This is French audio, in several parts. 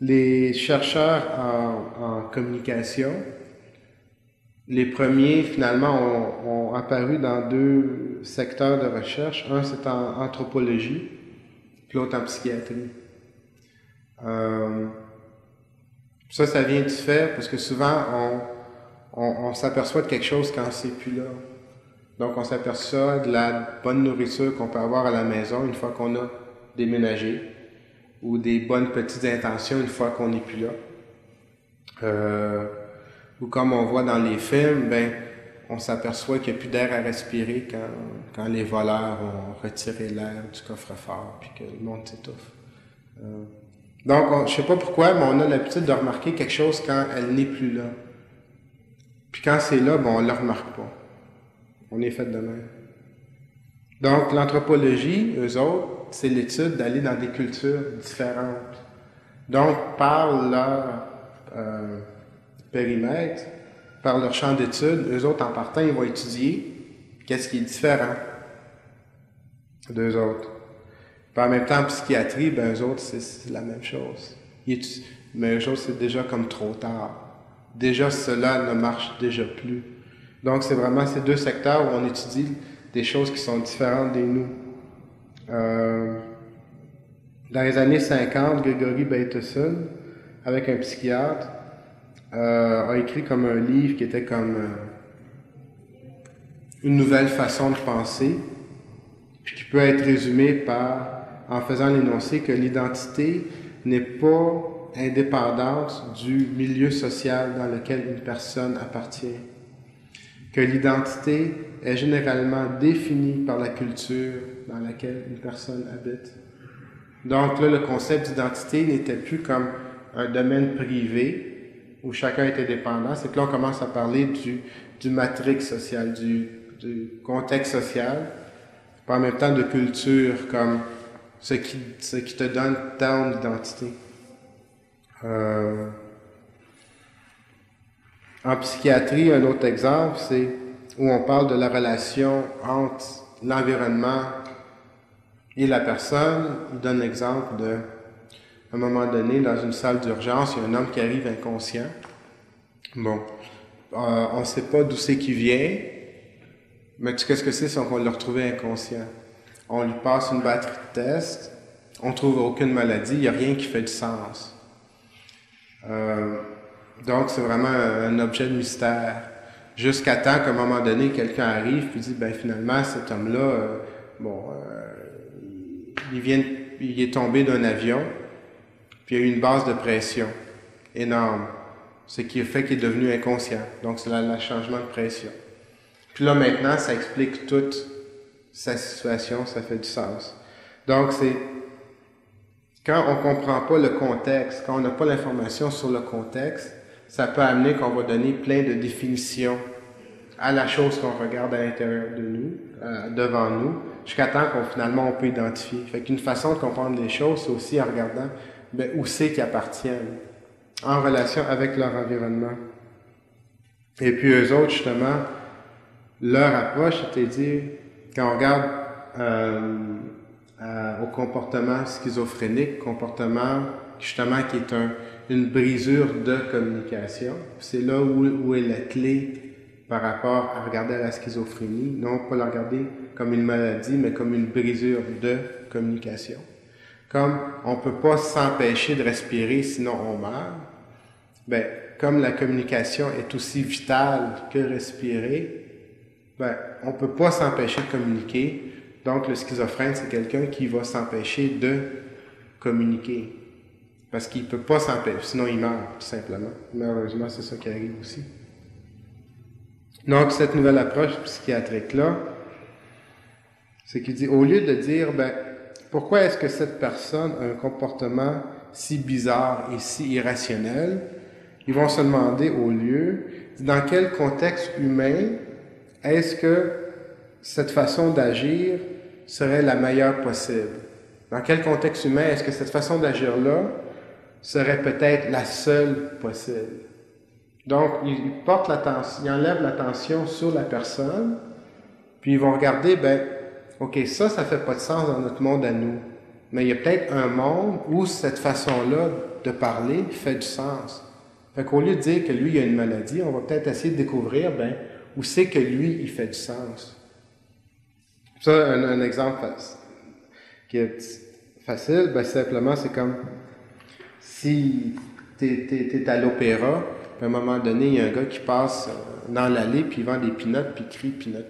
Les chercheurs en communication, les premiers finalement ont apparu dans deux secteurs de recherche. Un, c'est en anthropologie, puis l'autre en psychiatrie. Ça vient du fait parce que souvent on s'aperçoit de quelque chose quand c'est plus là. Donc on s'aperçoit de la bonne nourriture qu'on peut avoir à la maison une fois qu'on a déménagé, ou des bonnes petites intentions une fois qu'on n'est plus là. Ou comme on voit dans les films, ben on s'aperçoit qu'il n'y a plus d'air à respirer quand les voleurs ont retiré l'air du coffre-fort puis que le monde s'étouffe. Donc, je sais pas pourquoi, mais on a l'habitude de remarquer quelque chose quand elle n'est plus là. Puis quand c'est là, ben on ne le remarque pas. On est fait de même. Donc, l'anthropologie, eux autres, c'est l'étude d'aller dans des cultures différentes. Donc, par leur périmètre, par leur champ d'études, eux autres, en partant, ils vont étudier qu'est-ce qui est différent d'eux autres. Puis en même temps, en psychiatrie, ben eux autres, c'est la même chose. Mais eux autres, c'est déjà comme trop tard. Déjà, cela ne marche déjà plus. Donc, c'est vraiment ces deux secteurs où on étudie des choses qui sont différentes de nous. Dans les années 50, Gregory Bateson, avec un psychiatre, a écrit comme un livre qui était comme une nouvelle façon de penser, puis qui peut être résumée en faisant l'énoncé que l'identité n'est pas indépendante du milieu social dans lequel une personne appartient. Que l'identité est généralement définie par la culture dans laquelle une personne habite. Donc là, le concept d'identité n'était plus comme un domaine privé où chacun était dépendant, c'est que là, on commence à parler du matrix social, du contexte social, puis en même temps de culture, comme ce qui te donne ton identité. En psychiatrie, un autre exemple, c'est où on parle de la relation entre l'environnement et la personne. Il donne l'exemple de, à un moment donné, dans une salle d'urgence, il y a un homme qui arrive inconscient. Bon, on ne sait pas d'où c'est qu'il vient, mais qu'est-ce que c'est qu'on l'a retrouvé inconscient? On lui passe une batterie de tests, on ne trouve aucune maladie, il n'y a rien qui fait du sens. Donc, c'est vraiment un objet de mystère. Jusqu'à temps qu'à un moment donné, quelqu'un arrive et dit, ben finalement, cet homme-là, il est tombé d'un avion, puis il y a eu une base de pression énorme, ce qui a fait qu'il est devenu inconscient. Donc, c'est le changement de pression. Puis là, maintenant, ça explique toute sa situation, ça fait du sens. Donc, c'est quand on ne comprend pas le contexte, quand on n'a pas l'information sur le contexte, ça peut amener qu'on va donner plein de définitions à la chose qu'on regarde à l'intérieur de nous, devant nous, jusqu'à temps qu'on peut identifier. Fait qu'une façon de comprendre les choses, c'est aussi en regardant où c'est qu'ils appartiennent, en relation avec leur environnement. Et puis eux autres, justement, leur approche, c'est-à-dire, quand on regarde au comportement schizophrénique, comportement justement qui est une brisure de communication. C'est là où est la clé par rapport à regarder la schizophrénie, non pas la regarder comme une maladie, mais comme une brisure de communication. Comme on ne peut pas s'empêcher de respirer sinon on meurt, ben, comme la communication est aussi vitale que respirer, ben, on ne peut pas s'empêcher de communiquer. Donc, le schizophrène, c'est quelqu'un qui va s'empêcher de communiquer. Parce qu'il ne peut pas s'empêcher, sinon il meurt, tout simplement. Malheureusement, c'est ça qui arrive aussi. Donc, cette nouvelle approche psychiatrique-là, c'est qu'il dit, au lieu de dire, ben, pourquoi est-ce que cette personne a un comportement si bizarre et si irrationnel, ils vont se demander au lieu, dans quel contexte humain est-ce que cette façon d'agir serait la meilleure possible? Dans quel contexte humain est-ce que cette façon d'agir-là serait peut-être la seule possible? Donc, ils portent l'attention, ils enlèvent l'attention sur la personne, puis ils vont regarder, ben, OK, ça fait pas de sens dans notre monde à nous. Mais il y a peut-être un monde où cette façon-là de parler fait du sens. Fait qu'au lieu de dire que lui, il a une maladie, on va peut-être essayer de découvrir, où c'est que lui, il fait du sens. Ça, un exemple qui est facile, simplement, c'est comme si t'es à l'opéra, puis à un moment donné, il y a un gars qui passe dans l'allée, puis il vend des peanuts, puis il crie peanuts.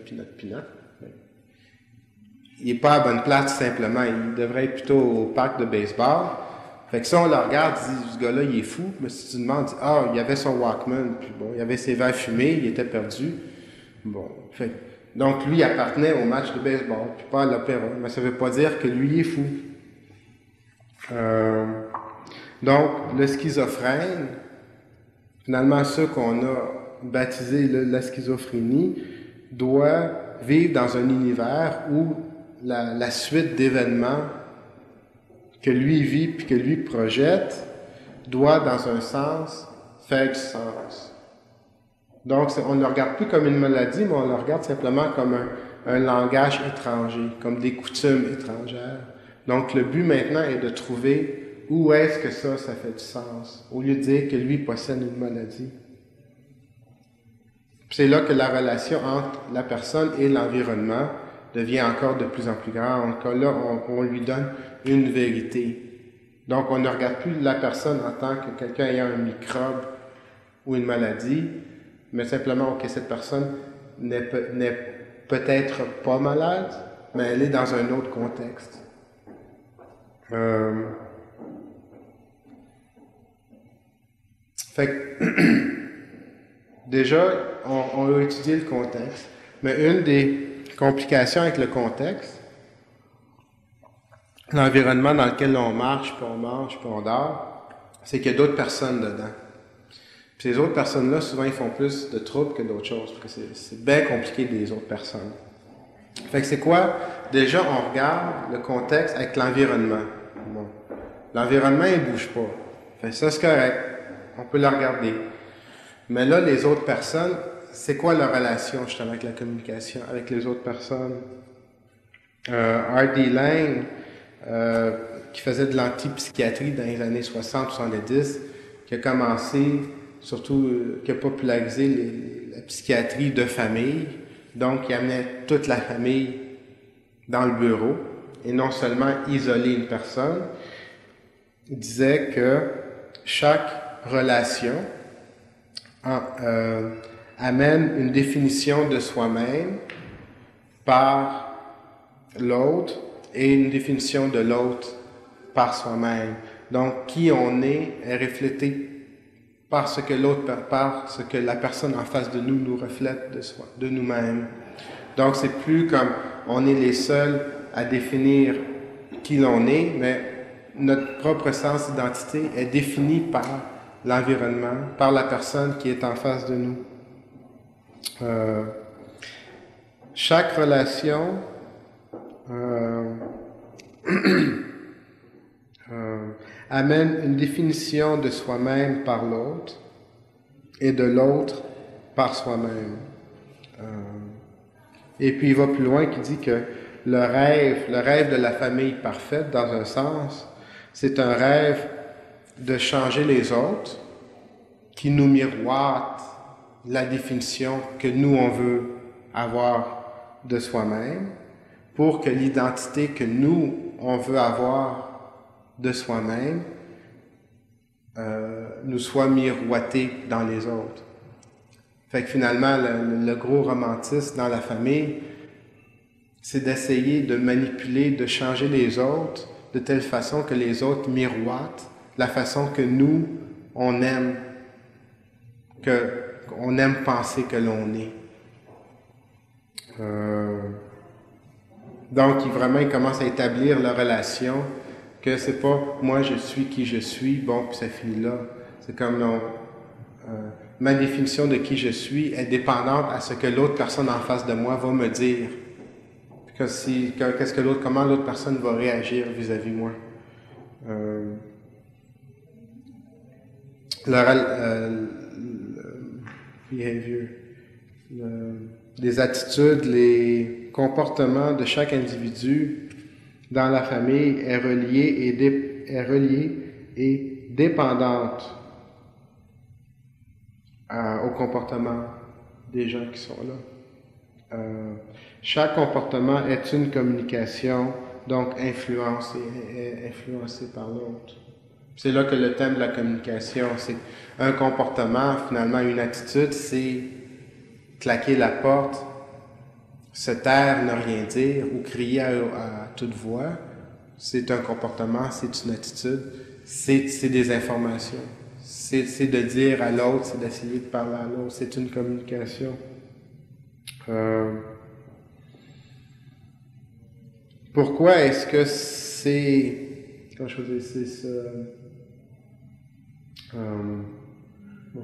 Il n'est pas à la bonne place, tout simplement. Il devrait être plutôt au parc de baseball. Fait que si on le regarde, tu dis, ce gars-là, il est fou. Mais si tu demandes, il y avait son Walkman, puis bon, il avait ses verres fumés, il était perdu. Bon, donc lui, il appartenait au match de baseball, puis pas à l'opéra. Mais ça ne veut pas dire que lui, il est fou. Donc, le schizophrène, finalement, ceux qu'on a baptisé la schizophrénie, doit vivre dans un univers où la suite d'événements que lui vit puis que lui projette doit, dans un sens, faire du sens. Donc, on ne le regarde plus comme une maladie, mais on le regarde simplement comme un langage étranger, comme des coutumes étrangères. Donc, le but maintenant est de trouver où est-ce que ça fait du sens, au lieu de dire que lui possède une maladie. C'est là que la relation entre la personne et l'environnement devient encore de plus en plus grande. Là, on lui donne une vérité. Donc, on ne regarde plus la personne en tant que quelqu'un ayant un microbe ou une maladie, mais simplement que cette personne n'est peut-être pas malade, mais elle est dans un autre contexte. Fait que, déjà, on a étudié le contexte, mais une des complications avec le contexte, l'environnement dans lequel on marche, puis on mange, puis on dort, c'est qu'il y a d'autres personnes dedans. Puis ces autres personnes-là, souvent, ils font plus de troubles que d'autres choses, parce que c'est bien compliqué des autres personnes. Fait que c'est quoi? Déjà, on regarde le contexte avec l'environnement. Bon. L'environnement, il bouge pas. Fait que ça, c'est correct. On peut le regarder. Mais là, les autres personnes, c'est quoi leur relation, justement, avec la communication, avec les autres personnes? R.D. Laing, qui faisait de l'antipsychiatrie dans les années 60-70, qui a commencé, surtout, qui a popularisé la psychiatrie de famille. Donc, il amenait toute la famille dans le bureau, et non seulement isoler une personne. Il disait que chaque relation amène une définition de soi-même par l'autre et une définition de l'autre par soi-même. Donc, qui on est reflété par ce que la personne en face de nous reflète de nous-mêmes. Donc, c'est plus comme on est les seuls à définir qui l'on est, mais notre propre sens d'identité est défini par l'environnement, par la personne qui est en face de nous. Chaque relation amène une définition de soi-même par l'autre et de l'autre par soi-même. Et puis il va plus loin qui dit que le rêve de la famille parfaite, dans un sens, c'est un rêve de changer les autres qui nous miroitent la définition que nous, on veut avoir de soi-même pour que l'identité que nous, on veut avoir de soi-même nous soit miroitée dans les autres. Fait que finalement, le gros romantisme dans la famille, c'est d'essayer de manipuler, de changer les autres de telle façon que les autres miroitent la façon que nous, on aime penser que l'on est. Donc, il commence à établir la relation que c'est pas moi je suis qui je suis, bon, puis ça finit là. C'est comme non. Ma définition de qui je suis est dépendante à ce que l'autre personne en face de moi va me dire. Comment l'autre personne va réagir vis-à-vis moi. Les attitudes, les comportements de chaque individu dans la famille est relié et dépendante au comportement des gens qui sont là. Chaque comportement est une communication, donc influencé par l'autre. C'est là que le thème de la communication, c'est un comportement, finalement une attitude, c'est claquer la porte, se taire, ne rien dire ou crier à toute voix. C'est un comportement, c'est une attitude, c'est des informations. C'est de dire à l'autre, c'est d'essayer de parler à l'autre, c'est une communication. Pourquoi est-ce que c'est... Comment je faisais, c'est ça... comment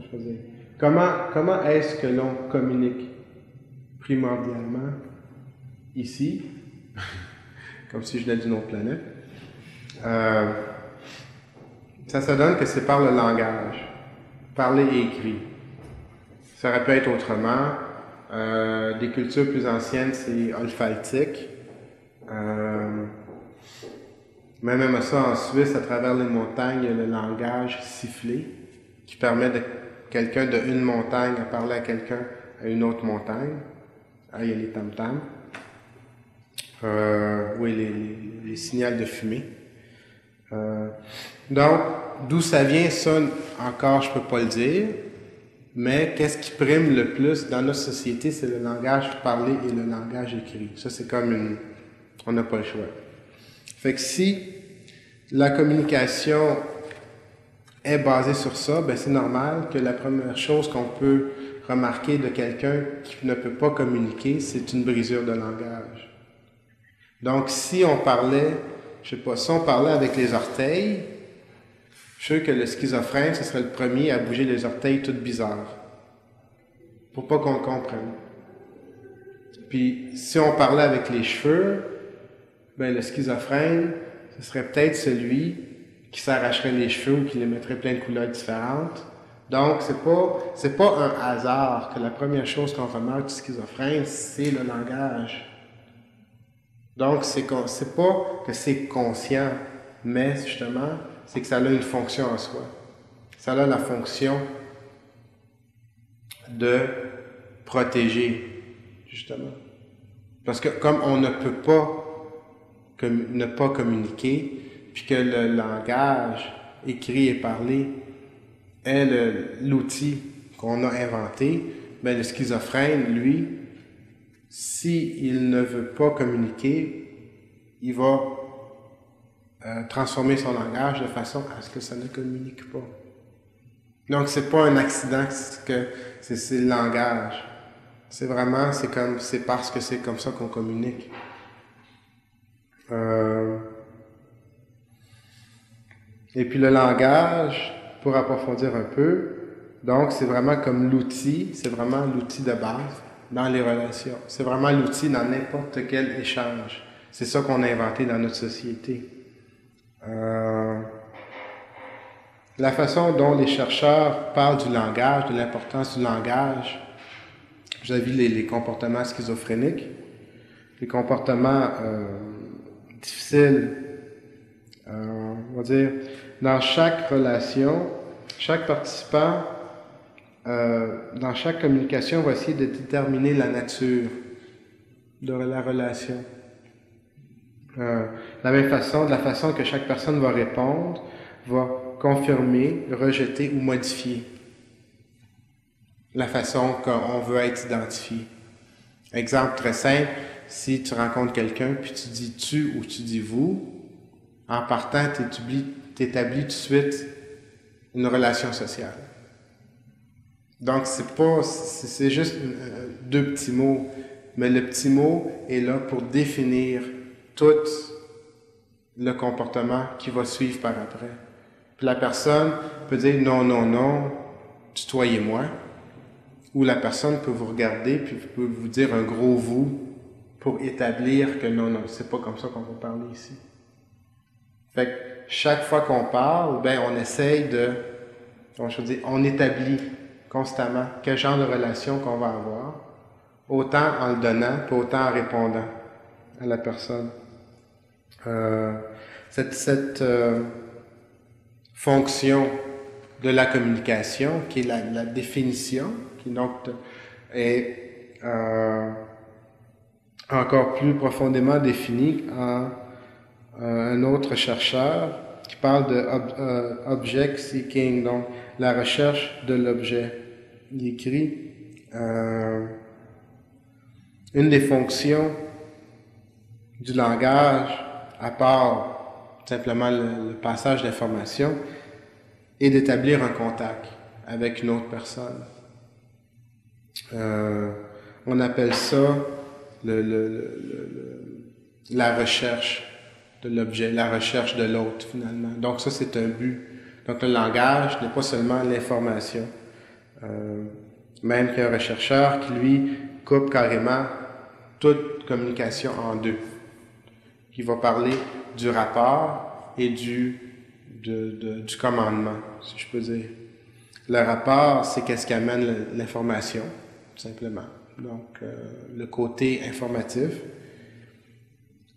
je faisais? Comment est-ce que l'on communique primordialement ici, comme si je venais d'une autre planète? Ça se donne que c'est par le langage, parler et écrit. Ça aurait pu être autrement. Des cultures plus anciennes, c'est olfactique. Mais même ça, en Suisse, à travers les montagnes, il y a le langage sifflé qui permet de quelqu'un d'une montagne à parler à quelqu'un à une autre montagne. Ah, il y a les tam-tams. Oui, les signaux de fumée. Donc, d'où ça vient, ça, encore, je peux pas le dire. Mais qu'est-ce qui prime le plus dans notre société, c'est le langage parlé et le langage écrit. Ça, c'est comme on n'a pas le choix. Fait que si la communication est basée sur ça, ben c'est normal que la première chose qu'on peut remarquer de quelqu'un qui ne peut pas communiquer, c'est une brisure de langage. Donc, si on parlait, je sais pas, si on parlait avec les orteils, je suis sûr que le schizophrène, ce serait le premier à bouger les orteils tout bizarres. Pour pas qu'on le comprenne. Puis, si on parlait avec les cheveux, ben le schizophrène, ce serait peut-être celui qui s'arracherait les cheveux ou qui les mettrait plein de couleurs différentes. Donc, c'est pas un hasard que la première chose qu'on remarque du schizophrène, c'est le langage. Donc, c'est pas que c'est conscient, mais justement, c'est que ça a une fonction en soi. Ça a la fonction de protéger, justement. Parce que comme on ne peut pas ne pas communiquer, puis que le langage écrit et parlé est l'outil qu'on a inventé, ben le schizophrène, lui, s'il ne veut pas communiquer, il va transformer son langage de façon à ce que ça ne communique pas. Donc, c'est pas un accident que c'est le langage. C'est vraiment, c'est parce que c'est comme ça qu'on communique. Et puis le langage, pour approfondir un peu, donc c'est vraiment comme l'outil, c'est vraiment l'outil de base dans les relations. C'est vraiment l'outil dans n'importe quel échange. C'est ça qu'on a inventé dans notre société. La façon dont les chercheurs parlent du langage, de l'importance du langage, vous avez vu les comportements schizophréniques, les comportements difficiles, on va dire, dans chaque relation, chaque participant, dans chaque communication, va essayer de déterminer la nature de la relation. De la façon que chaque personne va répondre, va confirmer, rejeter ou modifier la façon qu'on veut être identifié. Exemple très simple, si tu rencontres quelqu'un puis tu dis tu ou tu dis vous, en partant, tu établis tout de suite une relation sociale. Donc, c'est juste deux petits mots, mais le petit mot est là pour définir tout le comportement qui va suivre par après. Puis la personne peut dire non, non, non, tutoyez-moi. Ou la personne peut vous regarder puis peut vous dire un gros vous pour établir que non, non, c'est pas comme ça qu'on va parler ici. Fait que chaque fois qu'on parle, ben on essaye on établit constamment quel genre de relation qu'on va avoir, autant en le donnant, puis autant en répondant à la personne. Cette fonction de la communication, qui est la définition, qui donc est encore plus profondément définie en un autre chercheur qui parle de object seeking, donc la recherche de l'objet. Il écrit une des fonctions du langage, à part simplement le passage d'informations, est d'établir un contact avec une autre personne. On appelle ça la recherche de l'objet, la recherche de l'autre finalement. Donc ça, c'est un but. Donc le langage n'est pas seulement l'information. Même qu'il y a un rechercheur qui, lui, coupe carrément toute communication en deux. Qui va parler du rapport et du commandement, si je peux dire. Le rapport, c'est qu'est-ce qui amène l'information, tout simplement. Donc, le côté informatif.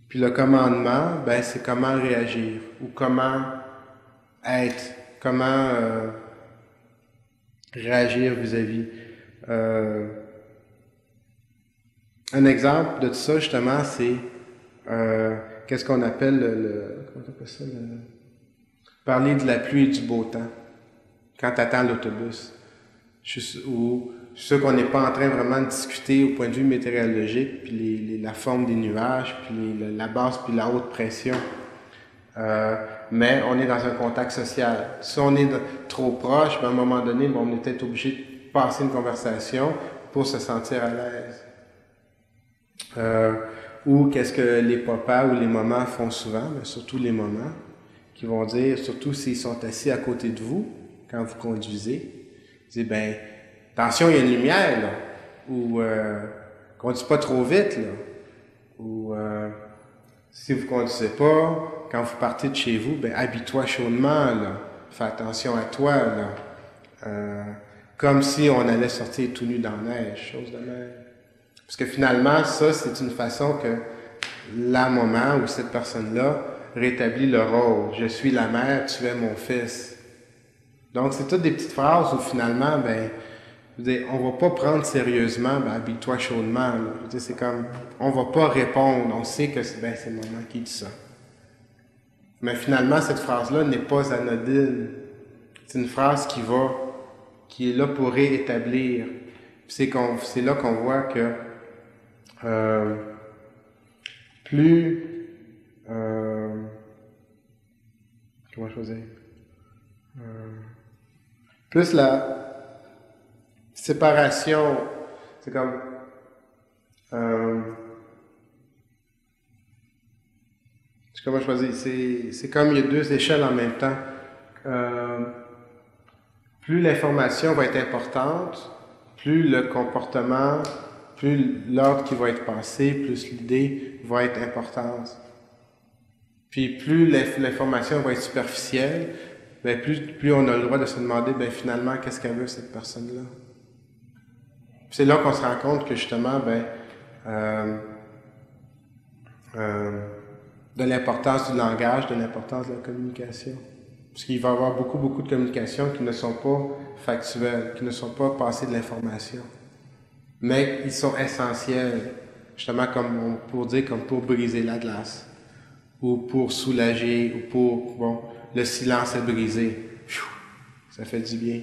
Puis le commandement, ben, c'est comment réagir ou comment être, comment réagir vis-à-vis. Un exemple de tout ça, justement, c'est qu'est-ce qu'on appelle comment on appelle ça? Parler de la pluie et du beau temps quand tu attends l'autobus. Je suis sûr qu'on n'est pas en train vraiment de discuter au point de vue météorologique, puis la forme des nuages, puis la basse puis la haute pression. Mais on est dans un contact social. Si on est trop proche, ben à un moment donné, ben on est peut-être obligé de passer une conversation pour se sentir à l'aise. Ou qu'est-ce que les papas ou les mamans font souvent, mais surtout les mamans, qui vont dire, surtout s'ils sont assis à côté de vous, quand vous conduisez, ils disent, ben, attention, il y a une lumière, là, ou conduis pas trop vite, là, ou si vous conduisez pas, quand vous partez de chez vous, ben, habille-toi chaudement, là, fais attention à toi, là, comme si on allait sortir tout nu dans la neige, chose de même. Parce que finalement, ça, c'est une façon que la maman ou cette personne-là rétablit le rôle. Je suis la mère, tu es mon fils. Donc, c'est toutes des petites phrases où finalement, ben, je veux dire, on va pas prendre sérieusement, ben, habille-toi chaudement. Là. Je veux dire, c'est comme, on va pas répondre. On sait que c'est maman qui dit ça. Mais finalement, cette phrase-là n'est pas anodine. C'est une phrase qui est là pour réétablir. C'est là qu'on voit que plus comment je faisais plus la séparation, c'est comme comment je faisais, c'est comme il y a deux échelles en même temps. Plus l'information va être importante, plus le comportement, plus l'ordre qui va être passé, plus l'idée va être importante. Puis plus l'information va être superficielle, ben plus on a le droit de se demander, ben finalement, qu'est-ce qu'elle veut cette personne-là? Puis c'est là qu'on se rend compte que justement, de l'importance du langage, de l'importance de la communication. Parce qu'il va y avoir beaucoup de communications qui ne sont pas factuelles, qui ne sont pas passées de l'information. Mais ils sont essentiels, justement comme pour briser la glace, ou pour soulager, ou pour, le silence est brisé. Ça fait du bien.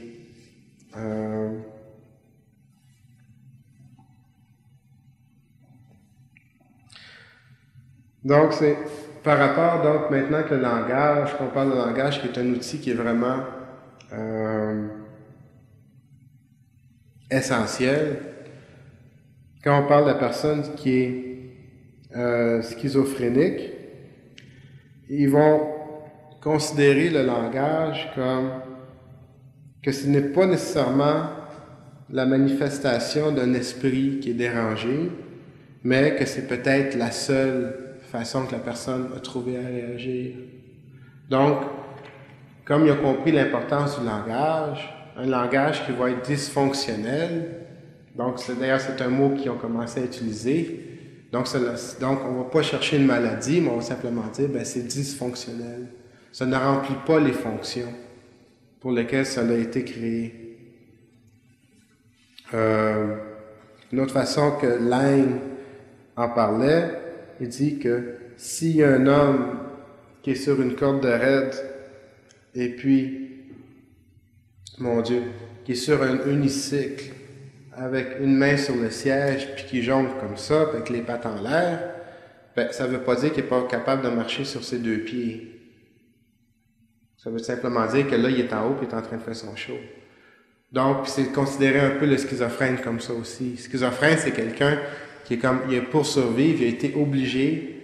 Donc, c'est par rapport, donc, maintenant que le langage, qu'on parle de langage, qui est un outil qui est vraiment essentiel, quand on parle de la personne qui est schizophrénique, ils vont considérer le langage comme que ce n'est pas nécessairement la manifestation d'un esprit qui est dérangé, mais que c'est peut-être la seule façon que la personne a trouvé à réagir. Donc, comme il a compris l'importance du langage, un langage qui va être dysfonctionnel, donc d'ailleurs c'est un mot qu'ils ont commencé à utiliser, donc on ne va pas chercher une maladie, mais on va simplement dire, c'est dysfonctionnel. Ça ne remplit pas les fonctions. pour lesquels ça a été créé. Une autre façon que Lang en parlait, il dit que s'il y a un homme qui est sur une corde de raide, et puis, mon Dieu, qui est sur un unicycle, avec une main sur le siège, puis qui jongle comme ça, avec les pattes en l'air, ben, ça ne veut pas dire qu'il n'est pas capable de marcher sur ses deux pieds. Ça veut simplement dire que là, il est en haut, puis il est en train de faire son show. Donc, c'est considérer un peu le schizophrène comme ça aussi. Schizophrène, c'est quelqu'un qui est comme, il est pour survivre, il a été obligé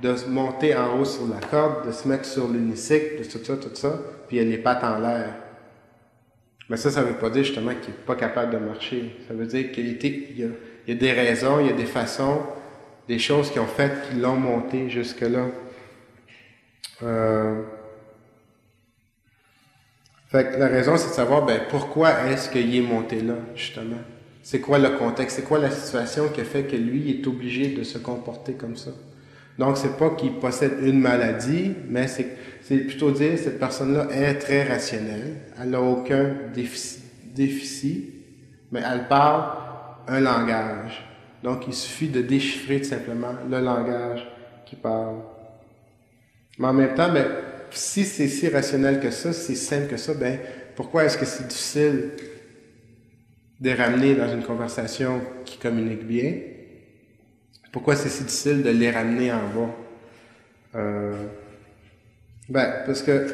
de se monter en haut sur la corde, de se mettre sur l'unicycle, de tout ça, puis il a les pattes en l'air. Mais ça veut pas dire justement qu'il n'est pas capable de marcher. Ça veut dire qu'il y a des raisons, il y a des façons, des choses qui ont fait qu'ils l'ont monté jusque-là. Fait que la raison, c'est de savoir, ben, pourquoi est-ce qu'il est monté là, justement? C'est quoi le contexte? C'est quoi la situation qui a fait que lui est obligé de se comporter comme ça? Donc, c'est pas qu'il possède une maladie, mais c'est plutôt dire, cette personne-là est très rationnelle. Elle n'a aucun déficit, mais elle parle un langage. Donc, il suffit de déchiffrer tout simplement le langage qu'il parle. Mais en même temps, ben, si c'est si rationnel que ça, si c'est simple que ça, ben, pourquoi est-ce que c'est difficile de ramener dans une conversation qui communique bien? Pourquoi c'est si difficile de les ramener en bas? Ben, parce que,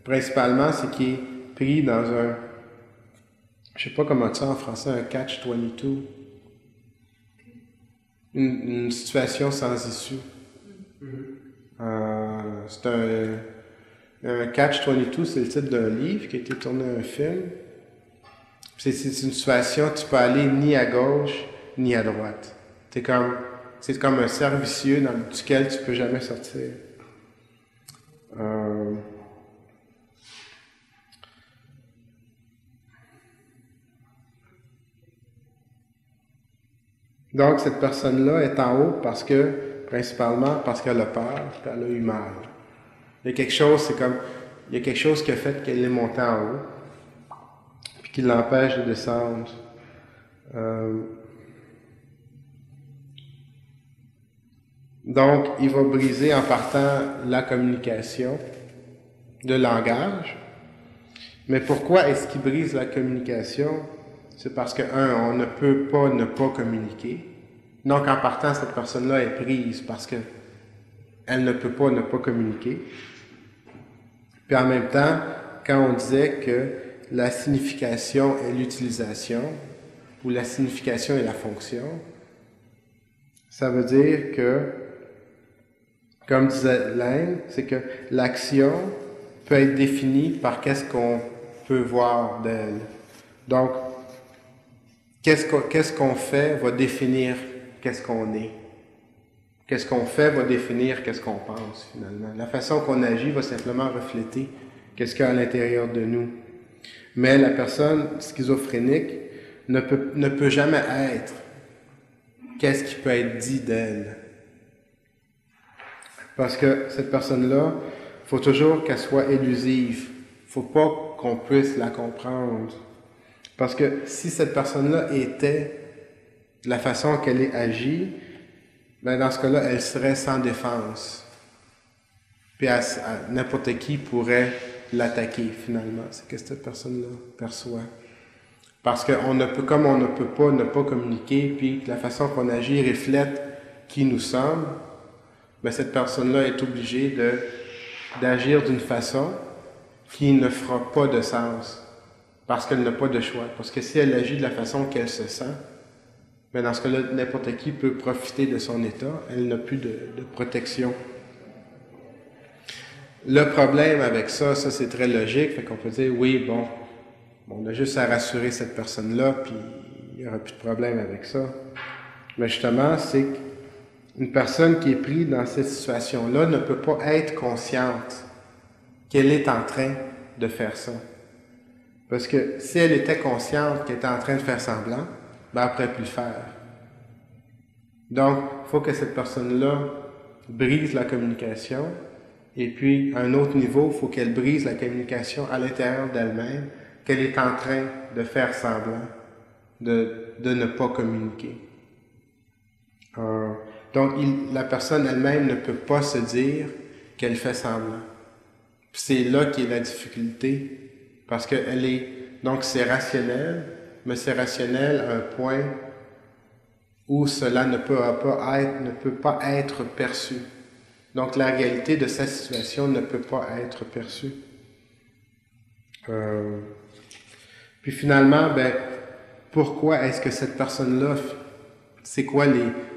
principalement, c'est qu'il est pris dans un, je sais pas comment ça en français, un catch-22. Une situation sans issue. C'est un Catch-22, c'est le titre d'un livre qui a été tourné un film. C'est une situation, tu peux aller ni à gauche, ni à droite. C'est comme un cercle vicieux duquel tu peux jamais sortir. Donc, cette personne-là est en haut principalement parce qu'elle a peur, qu'elle a eu mal. Il y a quelque chose, il y a quelque chose qui a fait qu'elle est montée en haut, puis qui l'empêche de descendre. Donc, il va briser en partant la communication, le langage. Mais pourquoi est-ce qu'il brise la communication? C'est parce que, on ne peut pas ne pas communiquer. Donc, en partant, cette personne-là est prise parce que elle ne peut pas ne pas communiquer. Puis en même temps, quand on disait que la signification est l'utilisation, ou la signification est la fonction, ça veut dire que, comme disait Lang, c'est que l'action peut être définie par qu'est-ce qu'on peut voir d'elle. Donc, qu'est-ce qu'on fait va définir qu'est-ce qu'on est. Qu'est-ce qu'on fait va définir qu'est-ce qu'on pense, finalement. La façon qu'on agit va simplement refléter qu'est-ce qu'il y a à l'intérieur de nous. Mais la personne schizophrénique ne peut jamais être qu'est-ce qui peut être dit d'elle. Parce que cette personne-là, il faut toujours qu'elle soit élusive. Il ne faut pas qu'on puisse la comprendre. Parce que si cette personne-là était de la façon qu'elle est agie, ben dans ce cas-là, elle serait sans défense. Puis n'importe qui pourrait l'attaquer, finalement. C'est ce que cette personne-là perçoit. Parce comme on ne peut pas ne pas communiquer, puis que la façon qu'on agit reflète qui nous sommes, ben cette personne-là est obligée d'agir d'une façon qui ne fera pas de sens. Parce qu'elle n'a pas de choix. Parce que si elle agit de la façon qu'elle se sent, mais dans ce cas-là, n'importe qui peut profiter de son état. Elle n'a plus de protection. Le problème avec ça c'est très logique. Fait qu'on peut dire, oui, bon, on a juste à rassurer cette personne-là, puis il n'y aura plus de problème avec ça. Mais justement, c'est qu'une personne qui est prise dans cette situation-là ne peut pas être consciente qu'elle est en train de faire ça. Parce que si elle était consciente qu'elle était en train de faire semblant, ben elle ne pourrait plus le faire. Donc, il faut que cette personne-là brise la communication Et puis, à un autre niveau, il faut qu'elle brise la communication à l'intérieur d'elle-même, qu'elle est en train de faire semblant de ne pas communiquer. Donc, la personne elle-même ne peut pas se dire qu'elle fait semblant. C'est là qu'est la difficulté, parce qu'elle est... Donc, c'est rationnel, mais c'est rationnel à un point où cela ne peut pas être perçu. Donc, la réalité de sa situation ne peut pas être perçue. Puis finalement, pourquoi est-ce que cette personne-là, c'est quoi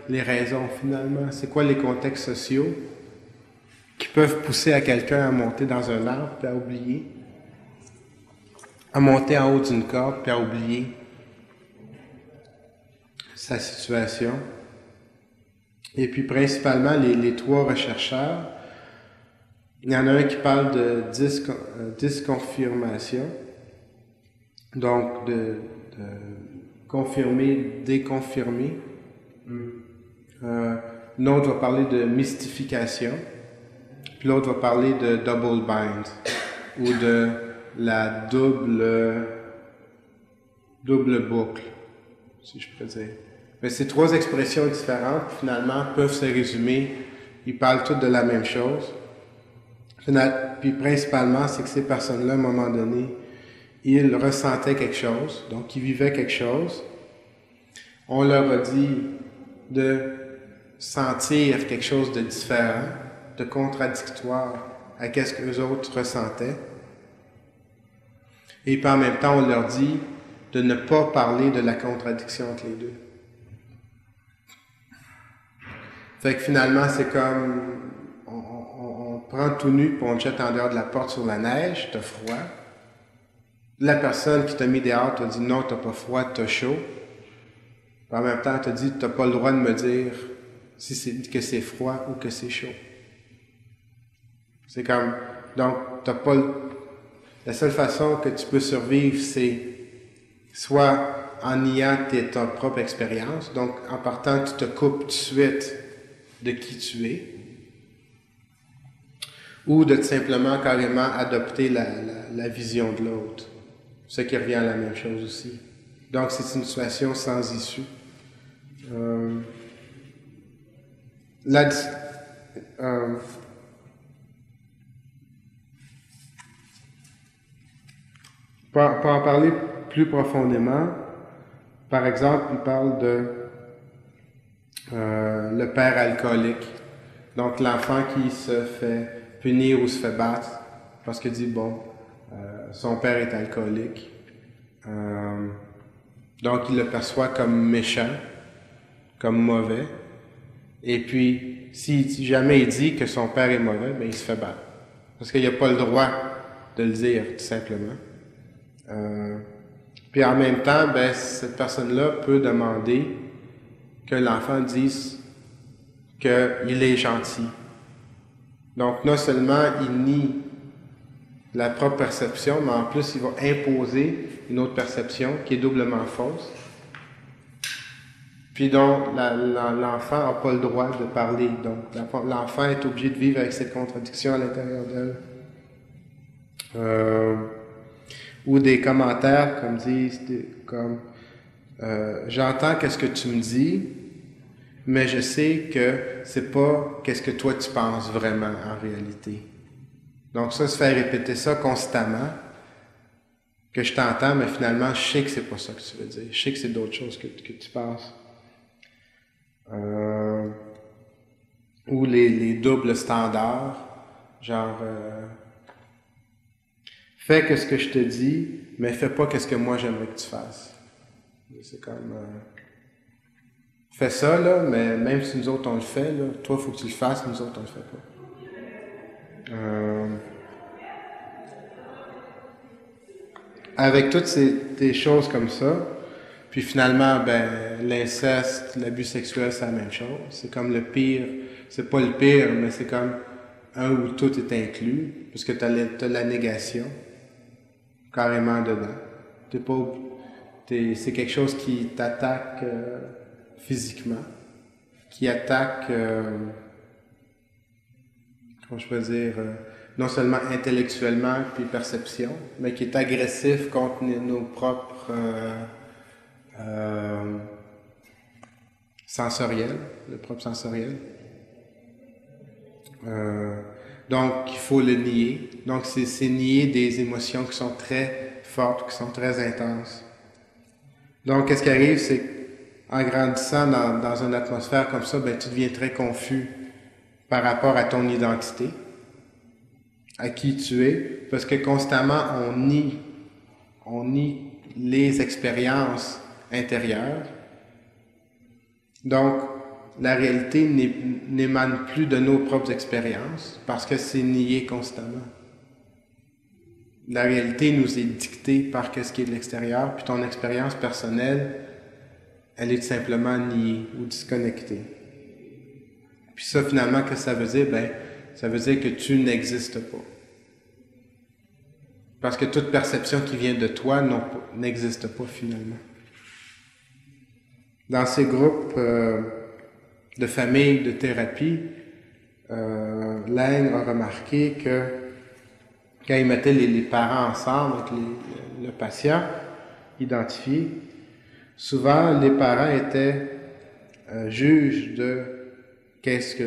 les raisons finalement? C'est quoi les contextes sociaux qui peuvent pousser à quelqu'un à monter dans un arbre puis à oublier? À monter en haut d'une corde puis à oublier sa situation? Et puis principalement, les trois rechercheurs, il y en a un qui parle de disconfirmation, donc de confirmer, déconfirmer. L'autre va parler de mystification, puis l'autre va parler de double bind, ou de la double boucle, si je peux dire. Mais ces trois expressions différentes, finalement, peuvent se résumer. Ils parlent toutes de la même chose. Puis principalement, c'est que ces personnes-là, à un moment donné, ils ressentaient quelque chose, donc ils vivaient quelque chose. On leur a dit de sentir quelque chose de différent, de contradictoire à ce que les autres ressentaient. Et puis en même temps, on leur dit de ne pas parler de la contradiction entre les deux. Fait que finalement, c'est comme on prend tout nu puis on te jette en dehors de la porte sur la neige, t'as froid. La personne qui t'a mis dehors t'a dit non, t'as pas froid, t'as chaud. Puis en même temps, elle t'a dit t'as pas le droit de me dire que c'est froid ou que c'est chaud. C'est comme, donc, la seule façon que tu peux survivre, c'est soit en niant ta propre expérience, donc en partant, tu te coupes tout de suite de qui tu es, ou de simplement carrément adopter la vision de l'autre, ce qui revient à la même chose aussi. Donc, c'est une situation sans issue. Pour en parler plus profondément, par exemple, il parle de le père alcoolique. Donc, l'enfant qui se fait punir ou se fait battre parce qu'il dit, son père est alcoolique. Donc, il le perçoit comme méchant, comme mauvais. Et puis, si jamais il dit que son père est mauvais, il se fait battre. Parce qu'il n'a pas le droit de le dire, tout simplement. Puis en même temps, cette personne-là peut demander que l'enfant dise qu'il est gentil. Donc, non seulement il nie la propre perception, mais en plus, il va imposer une autre perception qui est doublement fausse. Puis donc, l'enfant n'a pas le droit de parler. Donc, l'enfant est obligé de vivre avec cette contradiction à l'intérieur d'elle. Ou des commentaires comme j'entends qu'est-ce que tu me dis, mais je sais que c'est pas qu'est-ce que toi tu penses vraiment en réalité. Donc ça, se faire répéter ça constamment, que je t'entends, mais finalement je sais que c'est pas ça que tu veux dire. Je sais que c'est d'autres choses que tu penses. Ou les doubles standards, genre fais ce que je te dis, mais fais pas ce que moi j'aimerais que tu fasses. C'est comme fais ça là, mais même si nous autres on le fait là, toi il faut que tu le fasses, nous autres on le fait pas. Avec toutes des choses comme ça, puis finalement l'inceste, l'abus sexuel c'est la même chose. C'est comme le pire, c'est pas le pire, mais c'est comme un où tout est inclus, parce que t'as la négation carrément dedans. C'est quelque chose qui t'attaque physiquement, qui attaque comment je peux dire, non seulement intellectuellement puis perception, mais qui est agressif contre nos propres sensoriels, le propre sensoriel. Donc, il faut le nier. Donc, c'est nier des émotions qui sont très fortes, qui sont très intenses. Donc, qu'est-ce qui arrive, c'est qu'en grandissant dans une atmosphère comme ça, ben, tu deviens très confus par rapport à ton identité, à qui tu es, parce que constamment, on nie les expériences intérieures. Donc, la réalité n'émane plus de nos propres expériences, parce que c'est nié constamment. La réalité nous est dictée par ce qui est de l'extérieur, puis ton expérience personnelle, elle est tout simplement niée ou disconnectée. Puis ça, finalement, qu'est-ce que ça veut dire? Ben, ça veut dire que tu n'existes pas. Parce que toute perception qui vient de toi n'existe pas, finalement. Dans ces groupes de famille, de thérapie, Laing a remarqué que quand il mettait les parents ensemble avec le patient identifié, souvent les parents étaient juges de qu'est-ce que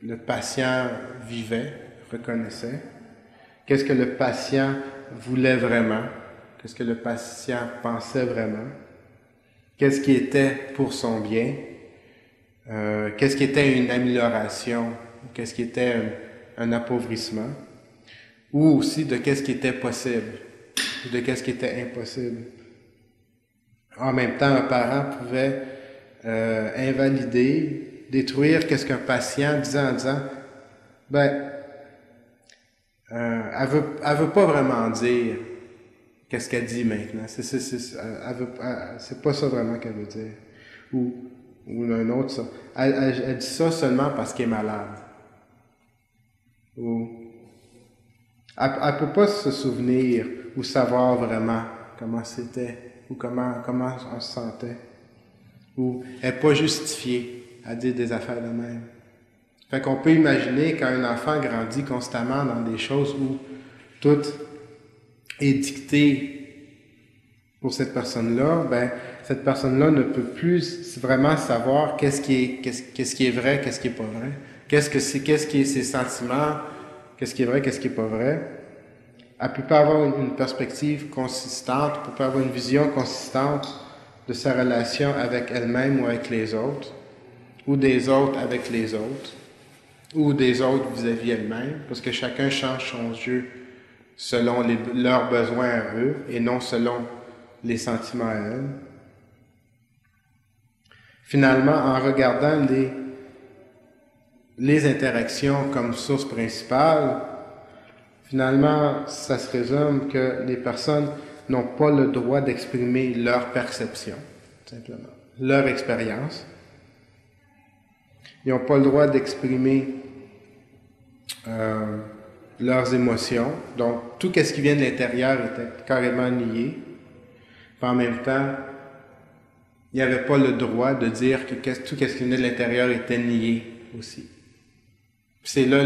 le patient vivait, reconnaissait, qu'est-ce que le patient voulait vraiment, qu'est-ce que le patient pensait vraiment, qu'est-ce qui était pour son bien, qu'est-ce qui était une amélioration, qu'est-ce qui était un appauvrissement, ou aussi de qu'est-ce qui était possible, ou de qu'est-ce qui était impossible. En même temps, un parent pouvait invalider, détruire qu'est-ce qu'un patient disait en disant, ben, elle veut pas vraiment dire qu'est-ce qu'elle dit maintenant. C'est pas ça vraiment qu'elle veut dire. Ou un autre, ça. Elle dit ça seulement parce qu'elle est malade. Ou elle peut pas se souvenir ou savoir vraiment comment c'était ou comment on se sentait. Ou elle n'est pas justifiée à dire des affaires de même. Fait qu'on peut imaginer quand un enfant grandit constamment dans des choses où tout est dicté pour cette personne-là, ben cette personne-là ne peut plus vraiment savoir qu'est-ce qui est vrai, qu'est-ce qui est pas vrai, qu'est-ce qui est ses sentiments, qu'est-ce qui est vrai, qu'est-ce qui est pas vrai. Elle peut pas avoir une perspective consistante, elle peut pas avoir une vision consistante de sa relation avec elle-même ou avec les autres, ou des autres avec les autres, ou des autres vis-à-vis elle-même, parce que chacun change son jeu selon leurs besoins à eux et non selon les sentiments à elle. Finalement, en regardant les interactions comme source principale, finalement, ça se résume que les personnes n'ont pas le droit d'exprimer leur perception, simplement, leur expérience. Ils n'ont pas le droit d'exprimer leurs émotions. Donc, tout ce qui vient de l'intérieur était carrément nié. Puis en même temps, il n'y avait pas le droit de dire que tout ce qui venait de l'intérieur était nié aussi. Puis c'est là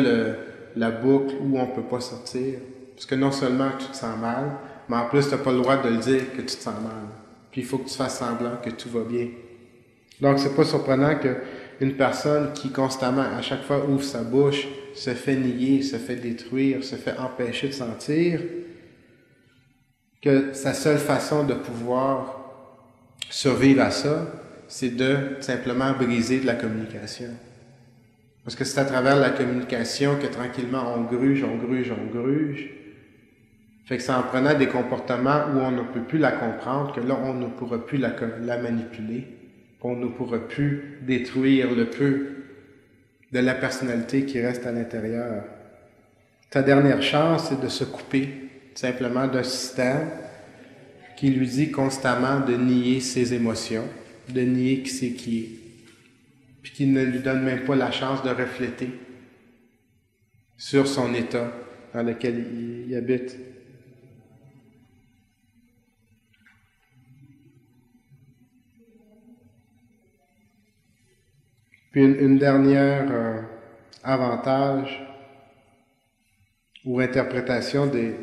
la boucle où on ne peut pas sortir. Parce que non seulement tu te sens mal, mais en plus tu n'as pas le droit de le dire que tu te sens mal. Puis il faut que tu fasses semblant que tout va bien. Donc c'est pas surprenant qu'une personne qui constamment, à chaque fois ouvre sa bouche, se fait nier, se fait détruire, se fait empêcher de sentir, que sa seule façon de pouvoir survivre à ça, c'est de simplement briser de la communication. Parce que c'est à travers la communication que tranquillement on gruge. Fait que c'est en prenant des comportements où on ne peut plus la comprendre que là on ne pourra plus la manipuler, qu'on ne pourra plus détruire le peu de la personnalité qui reste à l'intérieur. Ta dernière chance, c'est de se couper simplement d'un système qui lui dit constamment de nier ses émotions, de nier qui c'est qui est, puis qui ne lui donne même pas la chance de refléter sur son état dans lequel il habite. Puis une dernière avantage ou interprétation des...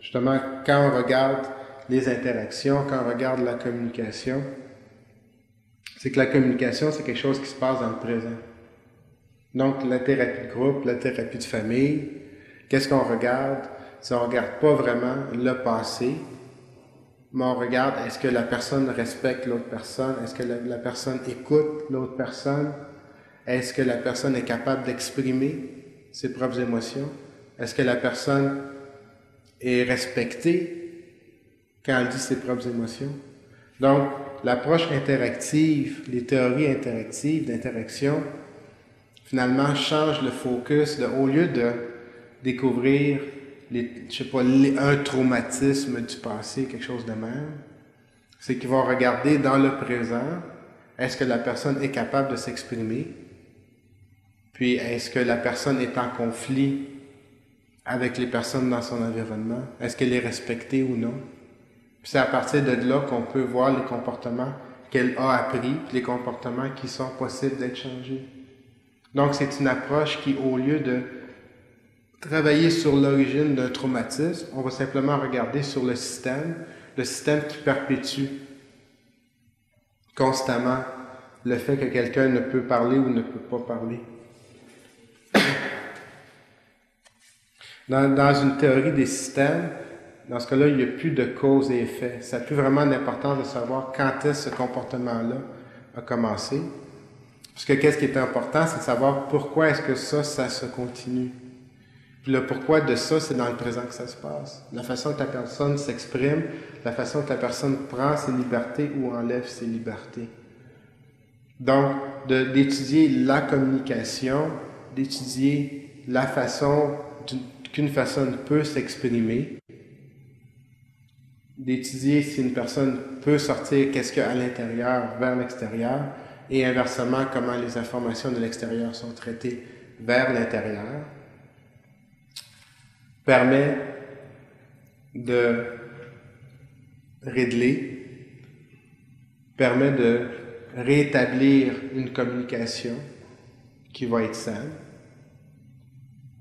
Justement, quand on regarde les interactions, quand on regarde la communication, c'est que la communication, c'est quelque chose qui se passe dans le présent. Donc, la thérapie de groupe, la thérapie de famille, qu'est-ce qu'on regarde? Si on ne regarde pas vraiment le passé, mais on regarde est-ce que la personne respecte l'autre personne, est-ce que la personne écoute l'autre personne, est-ce que la personne est capable d'exprimer ses propres émotions, est-ce que la personne est respectée quand elle dit ses propres émotions. Donc, l'approche interactive, les théories interactives d'interaction, finalement, changent le focus. Au lieu de découvrir, un traumatisme du passé, quelque chose de même, c'est qu'ils vont regarder dans le présent, est-ce que la personne est capable de s'exprimer, puis est-ce que la personne est en conflit avec les personnes dans son environnement, est-ce qu'elle est respectée ou non. Puis c'est à partir de là qu'on peut voir les comportements qu'elle a appris, puis les comportements qui sont possibles d'être changés. Donc c'est une approche qui, au lieu de travailler sur l'origine d'un traumatisme, on va simplement regarder sur le système qui perpétue constamment le fait que quelqu'un ne peut parler ou ne peut pas parler. Dans une théorie des systèmes, dans ce cas-là, il n'y a plus de cause et effet. Ça n'a plus vraiment d'importance de savoir quand est-ce ce comportement-là a commencé. Parce que qu'est-ce qui est important, c'est de savoir pourquoi est-ce que ça se continue. Puis le pourquoi de ça, c'est dans le présent que ça se passe. La façon que la personne s'exprime, la façon que la personne prend ses libertés ou enlève ses libertés. Donc, d'étudier la communication, d'étudier la façon qu'une personne peut s'exprimer, d'étudier si une personne peut sortir qu'est-ce qu'il y a à l'intérieur vers l'extérieur, et inversement, comment les informations de l'extérieur sont traitées vers l'intérieur, permet de régler, permet de rétablir une communication qui va être saine,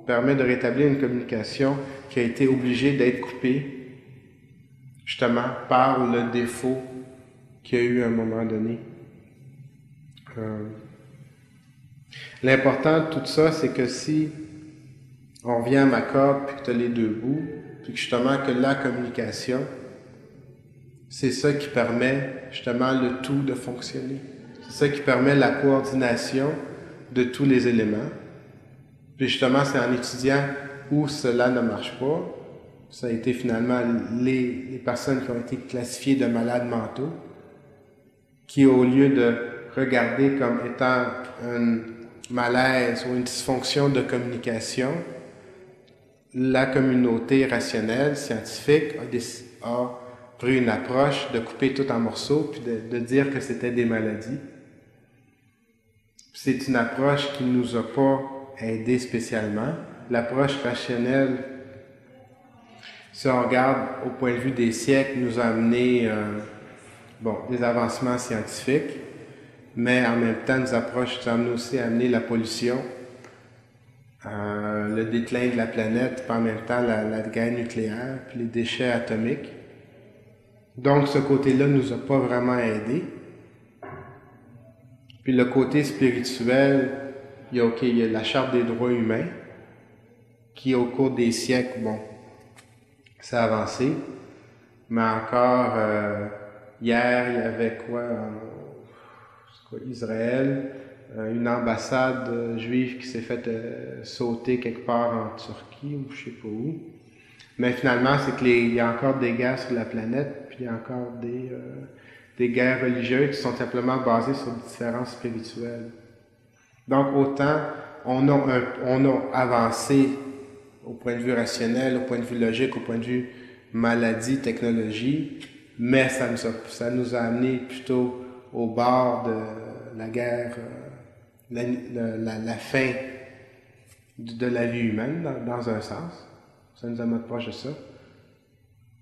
permet de rétablir une communication qui a été obligée d'être coupée, justement, par le défaut qu'il y a eu à un moment donné. L'important de tout ça, c'est que si on revient à ma corde, puis que tu as les deux bouts, puis que justement que la communication, c'est ça qui permet justement le tout de fonctionner. C'est ça qui permet la coordination de tous les éléments. Puis justement, c'est en étudiant où cela ne marche pas, ça a été finalement les personnes qui ont été classifiées de malades mentaux, qui au lieu de regarder comme étant un malaise ou une dysfonction de communication, la communauté rationnelle, scientifique, a pris une approche de couper tout en morceaux puis de dire que c'était des maladies. C'est une approche qui ne nous a pas aidés spécialement. L'approche rationnelle, si on regarde au point de vue des siècles, nous a amené des avancements scientifiques, mais en même temps, nous a amené aussi à amener la pollution, le déclin de la planète, puis en même temps la guerre nucléaire, puis les déchets atomiques. Donc ce côté-là nous a pas vraiment aidés. Puis le côté spirituel, il y a la Charte des droits humains, qui au cours des siècles, ça a avancé, mais encore hier, il y avait Israël, une ambassade juive qui s'est faite sauter quelque part en Turquie ou je sais pas où. Mais finalement, c'est qu'il y a encore des guerres sur la planète, puis il y a encore des guerres religieuses qui sont simplement basées sur des différences spirituelles. Donc autant on a avancé au point de vue rationnel, au point de vue logique, au point de vue maladie, technologie, mais ça nous a amené plutôt au bord de la guerre, la fin de la vie humaine, dans un sens. Ça nous amène proche de ça.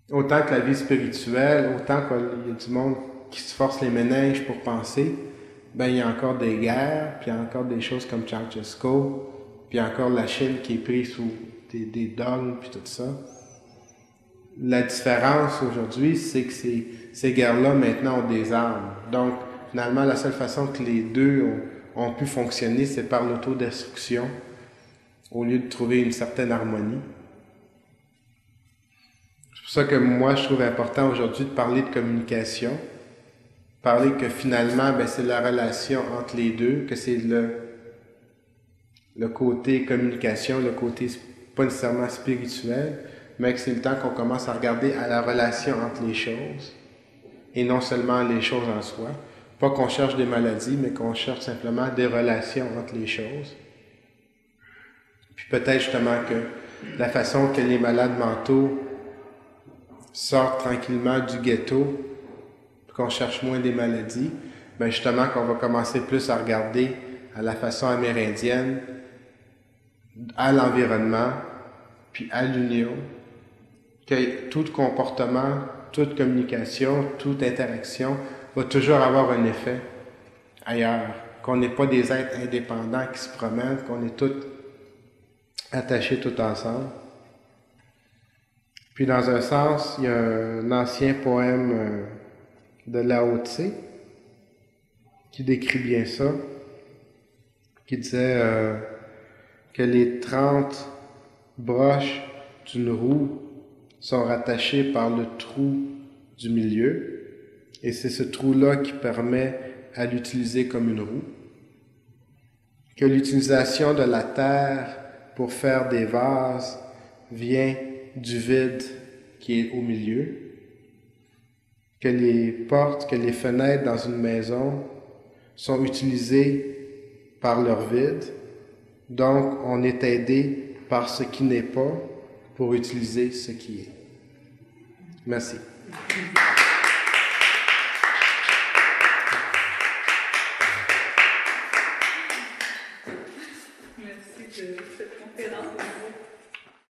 Autant que la vie spirituelle, autant qu'il y a du monde qui se force les méninges pour penser, il y a encore des guerres, puis il y a encore des choses comme Ceausescu, puis il y a encore la Chine qui est prise sous des dogmes, puis tout ça. La différence aujourd'hui, c'est que ces guerres-là, maintenant, ont des armes. Donc, finalement, la seule façon que les deux ont pu fonctionner, c'est par l'autodestruction, au lieu de trouver une certaine harmonie. C'est pour ça que moi, je trouve important aujourd'hui de parler de communication, parler que finalement, c'est la relation entre les deux, que c'est le côté communication, le côté pas nécessairement spirituel, mais que c'est le temps qu'on commence à regarder à la relation entre les choses, et non seulement les choses en soi. Pas qu'on cherche des maladies, mais qu'on cherche simplement des relations entre les choses. Puis peut-être justement que la façon que les malades mentaux sortent tranquillement du ghetto, qu'on cherche moins des maladies, justement qu'on va commencer plus à regarder à la façon amérindienne, à l'environnement, puis à l'union, que tout comportement, toute communication, toute interaction va toujours avoir un effet ailleurs, qu'on n'est pas des êtres indépendants qui se promènent, qu'on est tous attachés tout ensemble. Puis dans un sens, il y a un ancien poème de Lao Tse qui décrit bien ça, qui disait que les 30 broches d'une roue sont rattachées par le trou du milieu, et c'est ce trou-là qui permet à l'utiliser comme une roue. Que l'utilisation de la terre pour faire des vases vient du vide qui est au milieu. Que les portes, que les fenêtres dans une maison sont utilisées par leur vide. Donc, on est aidé par ce qui n'est pas pour utiliser ce qui est. Merci. Merci de cette conférence.